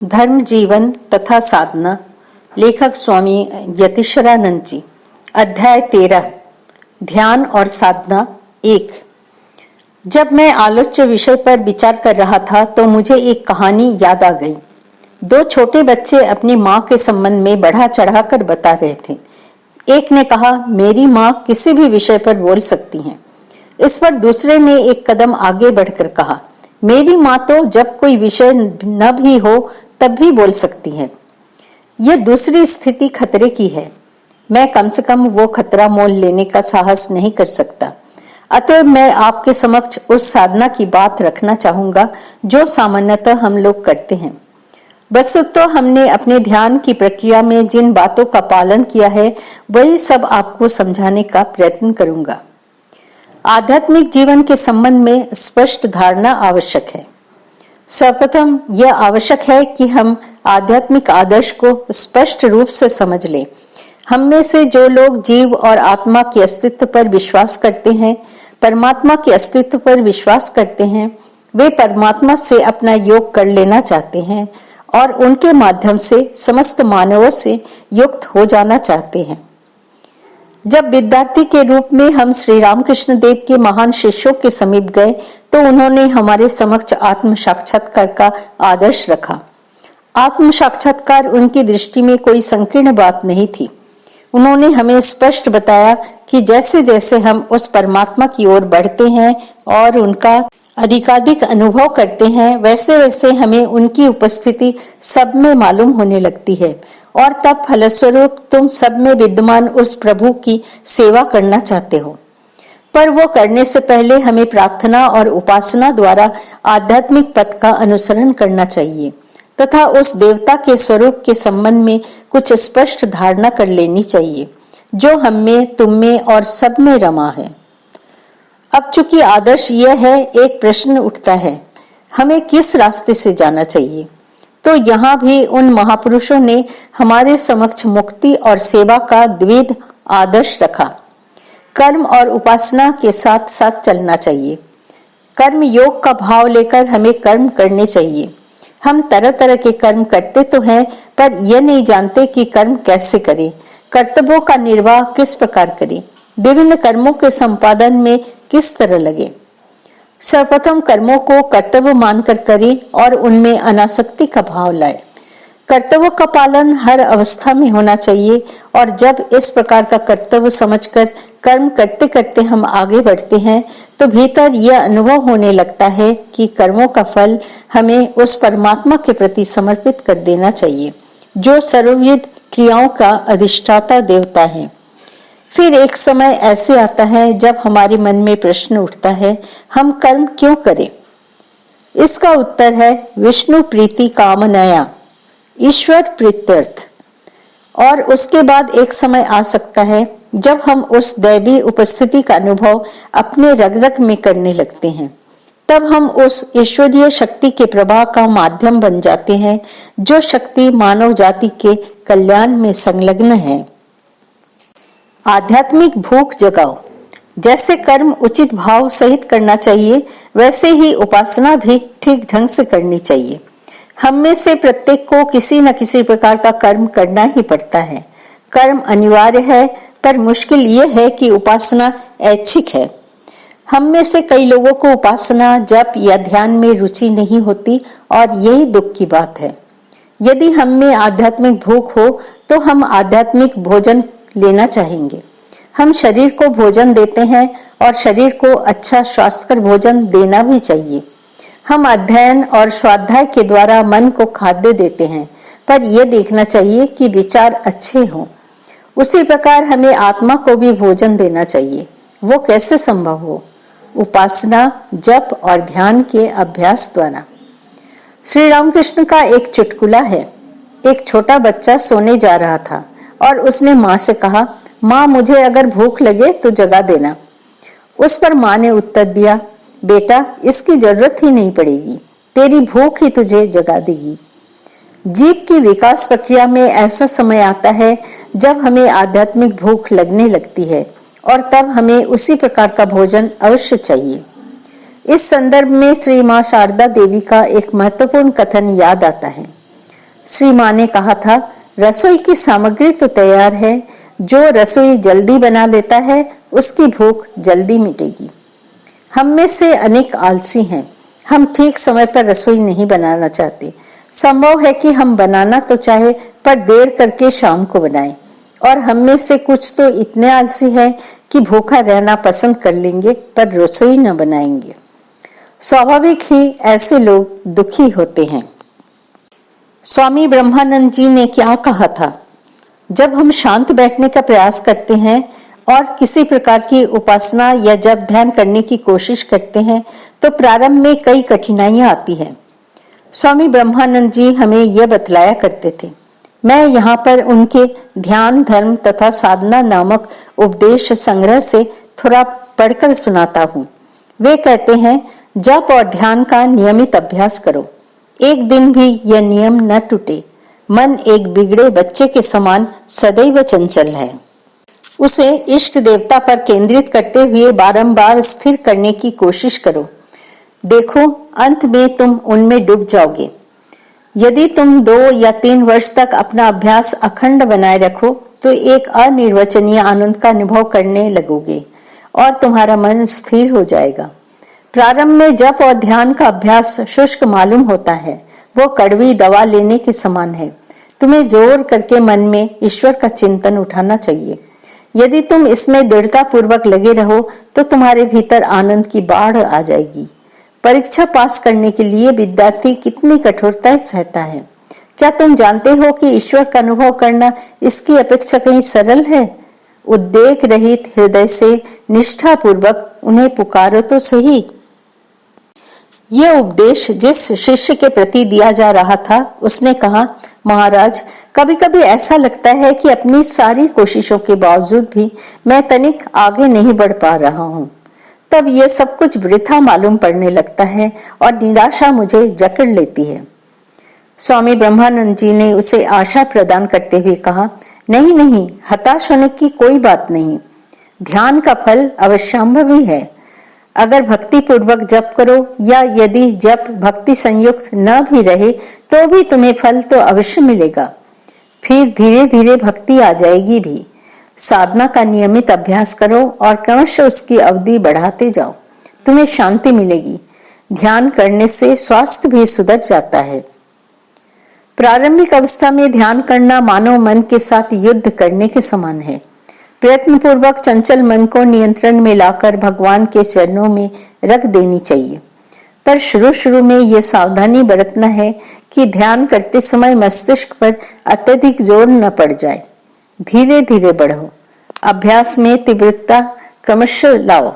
धर्म जीवन तथा साधना। लेखक स्वामी यतीश्वरानंद जी। अध्याय 13 ध्यान और साधना 1। जब मैं आलोच्य विषय पर विचार कर रहा था तो मुझे एक कहानी याद आ गई। दो छोटे बच्चे अपनी माँ के संबंध में बढ़ा चढ़ाकर बता रहे थे। एक ने कहा, मेरी माँ किसी भी विषय पर बोल सकती हैं। इस पर दूसरे ने एक कदम आगे बढ़कर कहा, मेरी माँ तो जब कोई विषय न भी हो तब भी बोल सकती है। यह दूसरी स्थिति खतरे की है। मैं कम से कम वो खतरा मोल लेने का साहस नहीं कर सकता। अतः मैं आपके समक्ष उस साधना की बात रखना चाहूंगा जो सामान्यतः हम लोग करते हैं। वस्तुतः हमने अपने ध्यान की प्रक्रिया में जिन बातों का पालन किया है वही सब आपको समझाने का प्रयत्न करूंगा। आध्यात्मिक जीवन के संबंध में स्पष्ट धारणा आवश्यक है। सर्वप्रथम यह आवश्यक है कि हम आध्यात्मिक आदर्श को स्पष्ट रूप से समझ लें। हम में से जो लोग जीव और आत्मा के अस्तित्व पर विश्वास करते हैं, परमात्मा के अस्तित्व पर विश्वास करते हैं, वे परमात्मा से अपना योग कर लेना चाहते हैं और उनके माध्यम से समस्त मानवों से युक्त हो जाना चाहते हैं। जब विद्यार्थी के रूप में हम श्री रामकृष्ण देव के महान शिष्यों के समीप गए तो उन्होंने हमारे समक्ष आत्म साक्षात्कार का आदर्श रखा। आत्म साक्षात्कार उनकी दृष्टि में कोई संकीर्ण बात नहीं थी। उन्होंने हमें स्पष्ट बताया कि जैसे जैसे हम उस परमात्मा की ओर बढ़ते हैं और उनका अधिकाधिक अनुभव करते हैं, वैसे वैसे हमें उनकी उपस्थिति सब में मालूम होने लगती है और तब फलस्वरूप तुम सब में विद्यमान उस प्रभु की सेवा करना चाहते हो। पर वो करने से पहले हमें प्रार्थना और उपासना द्वारा आध्यात्मिक पथ का अनुसरण करना चाहिए तथा उस देवता के स्वरूप के संबंध में कुछ स्पष्ट धारणा कर लेनी चाहिए जो हम में, तुम में और सब में रमा है। अब चूंकि आदर्श यह है, एक प्रश्न उठता है, हमें किस रास्ते से जाना चाहिए? तो यहाँ भी उन महापुरुषों ने हमारे समक्ष मुक्ति और सेवा का द्विध आदर्श रखा। कर्म और उपासना के साथ साथ चलना चाहिए। कर्म योग का भाव लेकर हमें कर्म करने चाहिए। हम तरह तरह के कर्म करते तो हैं, पर यह नहीं जानते कि कर्म कैसे करें, कर्तव्यों का निर्वाह किस प्रकार करें, विभिन्न कर्मों के संपादन में किस तरह लगे। सर्वप्रथम कर्मों को कर्तव्य मानकर करें और उनमें अनासक्ति का भाव लाए। कर्तव्यों का पालन हर अवस्था में होना चाहिए और जब इस प्रकार का कर्तव्य समझकर कर्म करते करते हम आगे बढ़ते हैं तो भीतर यह अनुभव होने लगता है कि कर्मों का फल हमें उस परमात्मा के प्रति समर्पित कर देना चाहिए जो सर्वविध क्रियाओं का अधिष्ठाता देवता है। फिर एक समय ऐसे आता है जब हमारे मन में प्रश्न उठता है, हम कर्म क्यों करें? इसका उत्तर है विष्णु प्रीति कामनाया, ईश्वर प्रीत्यर्थ। और उसके बाद एक समय आ सकता है जब हम उस दैवी उपस्थिति का अनुभव अपने रग रग में करने लगते हैं। तब हम उस ईश्वरीय शक्ति के प्रवाह का माध्यम बन जाते हैं जो शक्ति मानव जाति के कल्याण में संलग्न है। आध्यात्मिक भूख जगाओ। जैसे कर्म उचित भाव सहित करना चाहिए, वैसे ही उपासना भी ठीक ढंग से करनी चाहिए। हम में से प्रत्येक को किसी न किसी प्रकार का कर्म करना ही पड़ता है। कर्म अनिवार्य है, पर मुश्किल यह है कि उपासना ऐच्छिक है। हम में से कई लोगों को उपासना, जप या ध्यान में रुचि नहीं होती और यही दुख की बात है। यदि हम में आध्यात्मिक भूख हो तो हम आध्यात्मिक भोजन लेना चाहेंगे। हम शरीर को भोजन देते हैं और शरीर को अच्छा स्वास्थ्यकर भोजन देना भी चाहिए। हम अध्ययन और स्वाध्याय के द्वारा मन को खाद्य देते हैं, पर यह देखना चाहिए कि विचार अच्छे हों। उसी प्रकार हमें आत्मा को भी भोजन देना चाहिए। वो कैसे संभव हो? उपासना, जप और ध्यान के अभ्यास द्वारा। श्री रामकृष्ण का एक चुटकुला है। एक छोटा बच्चा सोने जा रहा था और उसने माँ से कहा, माँ मुझे अगर भूख लगे तो जगा देना। उस पर माँ ने उत्तर दिया, बेटा इसकी जरूरत ही नहीं पड़ेगी, तेरी भूख ही तुझे जगा देगी। जीव की विकास प्रक्रिया में ऐसा समय आता है जब हमें आध्यात्मिक भूख लगने लगती है और तब हमें उसी प्रकार का भोजन अवश्य चाहिए। इस संदर्भ में श्री माँ शारदा देवी का एक महत्वपूर्ण कथन याद आता है। श्री माँ ने कहा था, रसोई की सामग्री तो तैयार है, जो रसोई जल्दी बना लेता है उसकी भूख जल्दी मिटेगी। हम में से अनेक आलसी हैं। हम ठीक समय पर रसोई नहीं बनाना चाहते। संभव है कि हम बनाना तो चाहे पर देर करके शाम को बनाएं। और हम में से कुछ तो इतने आलसी हैं कि भूखा रहना पसंद कर लेंगे पर रसोई न बनाएंगे। स्वाभाविक ही ऐसे लोग दुखी होते हैं। स्वामी ब्रह्मानंद जी ने क्या कहा था, जब हम शांत बैठने का प्रयास करते हैं और किसी प्रकार की उपासना या जब ध्यान करने की कोशिश करते हैं तो प्रारंभ में कई कठिनाइयां आती हैं। स्वामी ब्रह्मानंद जी हमें यह बतलाया करते थे। मैं यहाँ पर उनके ध्यान धर्म तथा साधना नामक उपदेश संग्रह से थोड़ा पढ़कर सुनाता हूँ। वे कहते हैं, जप और ध्यान का नियमित अभ्यास करो। एक दिन भी यह नियम न टूटे। मन एक बिगड़े बच्चे के समान सदैव चंचल है। उसे इष्ट देवता पर केंद्रित करते हुए बारंबार स्थिर करने की कोशिश करो। देखो, अंत में तुम उनमें डूब जाओगे। यदि तुम 2 या 3 वर्ष तक अपना अभ्यास अखंड बनाए रखो तो एक अनिर्वचनीय आनंद का अनुभव करने लगोगे और तुम्हारा मन स्थिर हो जाएगा। प्रारंभ में जप और ध्यान का अभ्यास शुष्क मालूम होता है। वो कड़वी दवा लेने के समान है। तुम्हें जोर करके मन में ईश्वर का चिंतन उठाना चाहिए। यदि तुम इसमें दृढ़ता पूर्वक लगे रहो तो तुम्हारे भीतर आनंद की बाढ़ आ जाएगी। परीक्षा पास करने के लिए विद्यार्थी कितनी कठोरताएं सहता है। क्या तुम जानते हो कि ईश्वर का अनुभव करना इसकी अपेक्षा कहीं सरल है? उद्वेग रहित हृदय से निष्ठा पूर्वक उन्हें पुकारो तो सही। यह उपदेश जिस शिष्य के प्रति दिया जा रहा था, उसने कहा, महाराज, कभी कभी ऐसा लगता है कि अपनी सारी कोशिशों के बावजूद भी मैं तनिक आगे नहीं बढ़ पा रहा हूँ। तब यह सब कुछ वृथा मालूम पड़ने लगता है और निराशा मुझे जकड़ लेती है। स्वामी ब्रह्मानंद जी ने उसे आशा प्रदान करते हुए कहा, नहीं नहीं, हताश होने की कोई बात नहीं। ध्यान का फल अवश्यंभावी है। अगर भक्ति पूर्वक जप करो या यदि जप भक्ति संयुक्त न भी रहे तो भी तुम्हें फल तो अवश्य मिलेगा। फिर धीरे धीरे भक्ति आ जाएगी भी। साधना का नियमित अभ्यास करो और क्रमशः उसकी अवधि बढ़ाते जाओ। तुम्हें शांति मिलेगी। ध्यान करने से स्वास्थ्य भी सुधर जाता है। प्रारंभिक अवस्था में ध्यान करना मानव मन के साथ युद्ध करने के समान है। प्रयत्न पूर्वक चंचल मन को नियंत्रण में लाकर भगवान के चरणों में रख देनी चाहिए। पर शुरू में यह सावधानी बरतना है कि ध्यान करते समय मस्तिष्क पर अत्यधिक जोर न पड़ जाए। धीरे धीरे बढ़ो। अभ्यास में तीव्रता क्रमशः लाओ।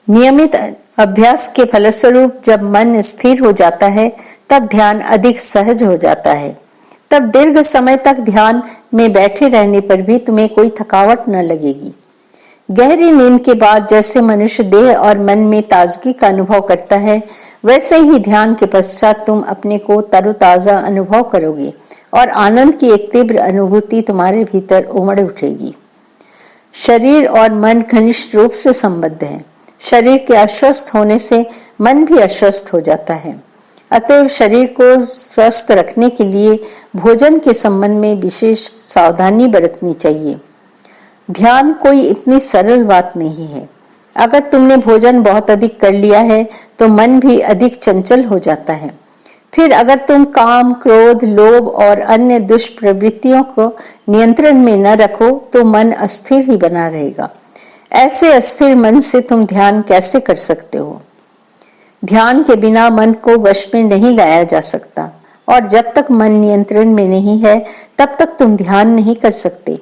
नियमित अभ्यास के फलस्वरूप जब मन स्थिर हो जाता है तब ध्यान अधिक सहज हो जाता है। तब दीर्घ समय तक ध्यान में बैठे रहने पर भी तुम्हें कोई थकावट न लगेगी। गहरी नींद के बाद जैसे मनुष्य देह और मन में ताजगी का अनुभव करता है, वैसे ही ध्यान के पश्चात तुम अपने को तरोताजा अनुभव करोगे और आनंद की एक तीव्र अनुभूति तुम्हारे भीतर उमड़ उठेगी। शरीर और मन घनिष्ठ रूप से संबद्ध है। शरीर के अस्वस्थ होने से मन भी अस्वस्थ हो जाता है। अतएव शरीर को स्वस्थ रखने के लिए भोजन के संबंध में विशेष सावधानी बरतनी चाहिए। ध्यान कोई इतनी सरल बात नहीं है। अगर तुमने भोजन बहुत अधिक कर लिया है तो मन भी अधिक चंचल हो जाता है। फिर अगर तुम काम, क्रोध, लोभ और अन्य दुष्प्रवृत्तियों को नियंत्रण में न रखो तो मन अस्थिर ही बना रहेगा। ऐसे अस्थिर मन से तुम ध्यान कैसे कर सकते हो? ध्यान के बिना मन को वश में नहीं लाया जा सकता और जब तक मन नियंत्रण में नहीं है तब तक तुम ध्यान नहीं कर सकते।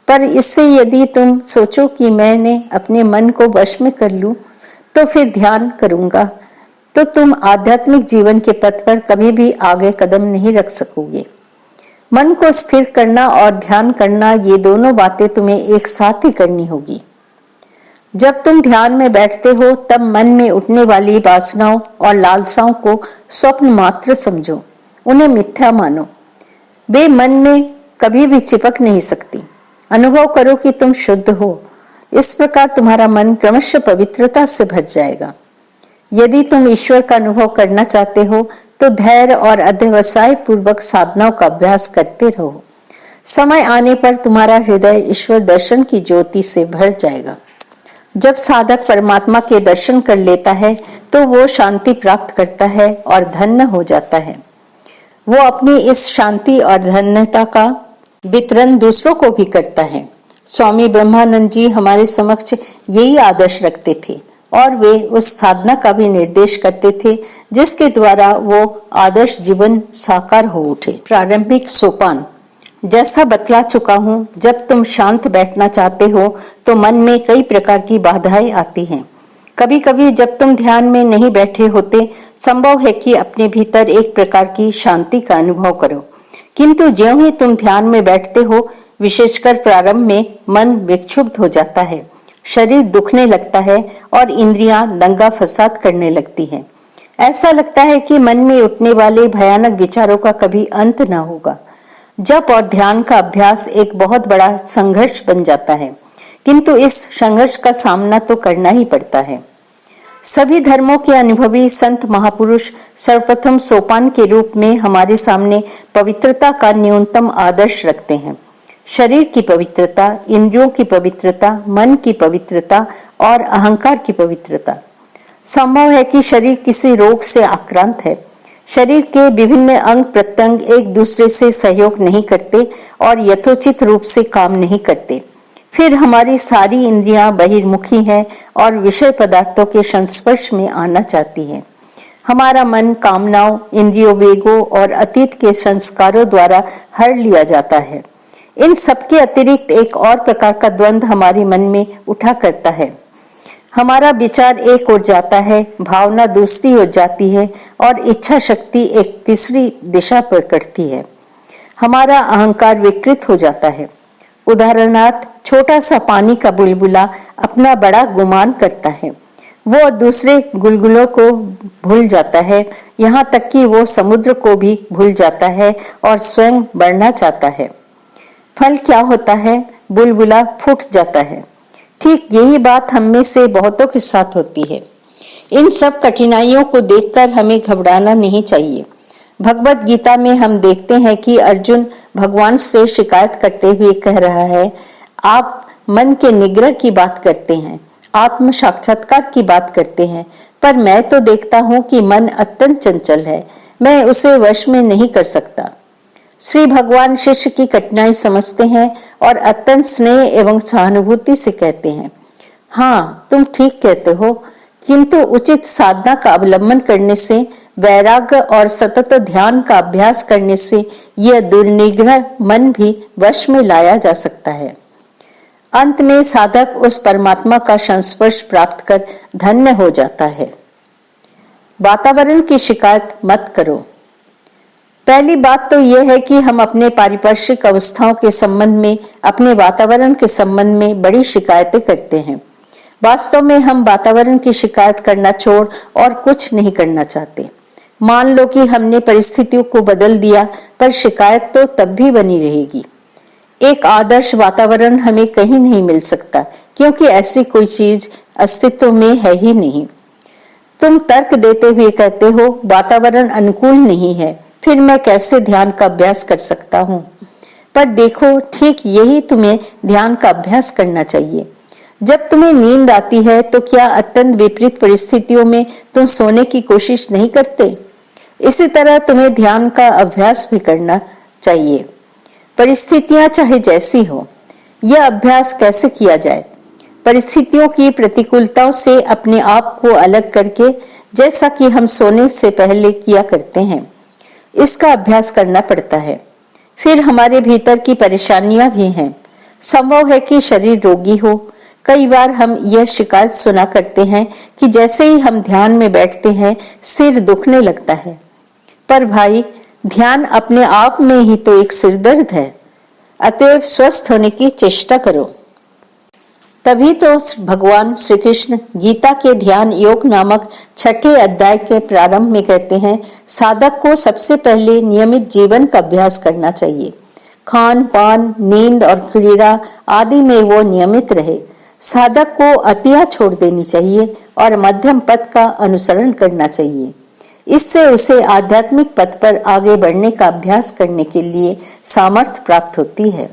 पर इससे यदि तुम सोचो कि मैंने अपने मन को वश में कर लूं तो फिर ध्यान करूंगा, तो तुम आध्यात्मिक जीवन के पथ पर कभी भी आगे कदम नहीं रख सकोगे। मन को स्थिर करना और ध्यान करना, ये दोनों बातें तुम्हें एक साथ ही करनी होगी। जब तुम ध्यान में बैठते हो तब मन में उठने वाली वासनाओं और लालसाओं को स्वप्न मात्र समझो, उन्हें मिथ्या मानो। वे मन में कभी भी चिपक नहीं सकती। अनुभव करो कि तुम शुद्ध हो। इस प्रकार तुम्हारा मन क्रमशः पवित्रता से भर जाएगा। यदि तुम ईश्वर का अनुभव करना चाहते हो तो धैर्य और अध्यवसाय पूर्वक साधनाओं का अभ्यास करते रहो। समय आने पर तुम्हारा हृदय ईश्वर दर्शन की ज्योति से भर जाएगा। जब साधक परमात्मा के दर्शन कर लेता है तो वो शांति प्राप्त करता है और धन्य हो जाता है। वो अपनी इस शांति और धन्यता का वितरण दूसरों को भी करता है। स्वामी ब्रह्मानंद जी हमारे समक्ष यही आदर्श रखते थे और वे उस साधना का भी निर्देश करते थे जिसके द्वारा वो आदर्श जीवन साकार हो उठे। प्रारंभिक सोपान जैसा बतला चुका हूँ, जब तुम शांत बैठना चाहते हो तो मन में कई प्रकार की बाधाएं आती हैं। कभी कभी जब तुम ध्यान में नहीं बैठे होते, संभव है कि अपने भीतर एक प्रकार की शांति का अनुभव करो, किंतु ज्यों ही तुम ध्यान में बैठते हो, विशेषकर प्रारंभ में, मन विक्षुब्ध हो जाता है, शरीर दुखने लगता है और इंद्रियां दंगा फसाद करने लगती हैं। ऐसा लगता है कि मन में उठने वाले भयानक विचारों का कभी अंत न होगा। जप और ध्यान का अभ्यास एक बहुत बड़ा संघर्ष बन जाता है, किंतु इस संघर्ष का सामना तो करना ही पड़ता है। सभी धर्मों के अनुभवी संत महापुरुष सर्वप्रथम सोपान के रूप में हमारे सामने पवित्रता का न्यूनतम आदर्श रखते हैं। शरीर की पवित्रता, इंद्रियों की पवित्रता, मन की पवित्रता और अहंकार की पवित्रता। संभव है कि शरीर किसी रोग से आक्रांत है। शरीर के विभिन्न अंग प्रत्यंग एक दूसरे से सहयोग नहीं करते और यथोचित रूप से काम नहीं करते। फिर हमारी सारी इंद्रियां बहिर्मुखी हैं और विषय पदार्थों के संस्पर्श में आना चाहती हैं। हमारा मन कामनाओं, इंद्रियों वेगों और अतीत के संस्कारों द्वारा हर लिया जाता है। इन सबके अतिरिक्त एक और प्रकार का द्वंद्व हमारे मन में उठा करता है। हमारा विचार एक ओर जाता है, भावना दूसरी ओर जाती है और इच्छा शक्ति एक तीसरी दिशा पर करती है। हमारा अहंकार विकृत हो जाता है। उदाहरणार्थ, छोटा सा पानी का बुलबुला अपना बड़ा गुमान करता है। वो दूसरे गुलगुलों को भूल जाता है, यहाँ तक कि वो समुद्र को भी भूल जाता है और स्वयं बढ़ना चाहता है। फल क्या होता है? बुलबुला फूट जाता है। ठीक यही बात हम में से बहुतों के साथ होती है। इन सब कठिनाइयों को देखकर हमें घबराना नहीं चाहिए। भगवत गीता में हम देखते हैं कि अर्जुन भगवान से शिकायत करते हुए कह रहा है, आप मन के निग्रह की बात करते हैं, आत्म साक्षात्कार की बात करते हैं, पर मैं तो देखता हूँ कि मन अत्यंत चंचल है, मैं उसे वश में नहीं कर सकता। श्री भगवान शिष्य की कठिनाई समझते हैं और अत्यंत स्नेह एवं सहानुभूति से कहते हैं, हाँ तुम ठीक कहते हो, किंतु उचित साधना का अवलंबन करने से, वैराग्य और सतत ध्यान का अभ्यास करने से यह दुर्निग्रह मन भी वश में लाया जा सकता है। अंत में साधक उस परमात्मा का संस्पर्श प्राप्त कर धन्य हो जाता है। वातावरण की शिकायत मत करो। पहली बात तो यह है कि हम अपने पारिपार्श्विक अवस्थाओं के संबंध में, अपने वातावरण के संबंध में बड़ी शिकायतें करते हैं। वास्तव में हम वातावरण की शिकायत करना छोड़ और कुछ नहीं करना चाहते। मान लो कि हमने परिस्थितियों को बदल दिया, पर शिकायत तो तब भी बनी रहेगी। एक आदर्श वातावरण हमें कहीं नहीं मिल सकता, क्योंकि ऐसी कोई चीज अस्तित्व में है ही नहीं। तुम तर्क देते हुए कहते हो, वातावरण अनुकूल नहीं है, फिर मैं कैसे ध्यान का अभ्यास कर सकता हूँ? पर देखो, ठीक यही तुम्हें ध्यान का अभ्यास करना चाहिए। जब तुम्हें नींद आती है तो क्या अत्यंत विपरीत परिस्थितियों में तुम सोने की कोशिश नहीं करते? इसी तरह तुम्हें ध्यान का अभ्यास भी करना चाहिए, परिस्थितियां चाहे जैसी हो। यह अभ्यास कैसे किया जाए? परिस्थितियों की प्रतिकूलताओं से अपने आप को अलग करके, जैसा कि हम सोने से पहले किया करते हैं, इसका अभ्यास करना पड़ता है। फिर हमारे भीतर की परेशानियां भी हैं। संभव है कि शरीर रोगी हो। कई बार हम यह शिकायत सुना करते हैं कि जैसे ही हम ध्यान में बैठते हैं, सिर दुखने लगता है। पर भाई, ध्यान अपने आप में ही तो एक सिरदर्द है। अतएव स्वस्थ होने की चेष्टा करो। तभी तो भगवान श्री कृष्ण गीता के ध्यान योग नामक 6ठे अध्याय के प्रारंभ में कहते हैं, साधक को सबसे पहले नियमित जीवन का अभ्यास करना चाहिए। खान पान, नींद और क्रीड़ा आदि में वो नियमित रहे। साधक को अतियां छोड़ देनी चाहिए और मध्यम पथ का अनुसरण करना चाहिए। इससे उसे आध्यात्मिक पथ पर आगे बढ़ने का अभ्यास करने के लिए सामर्थ्य प्राप्त होती है।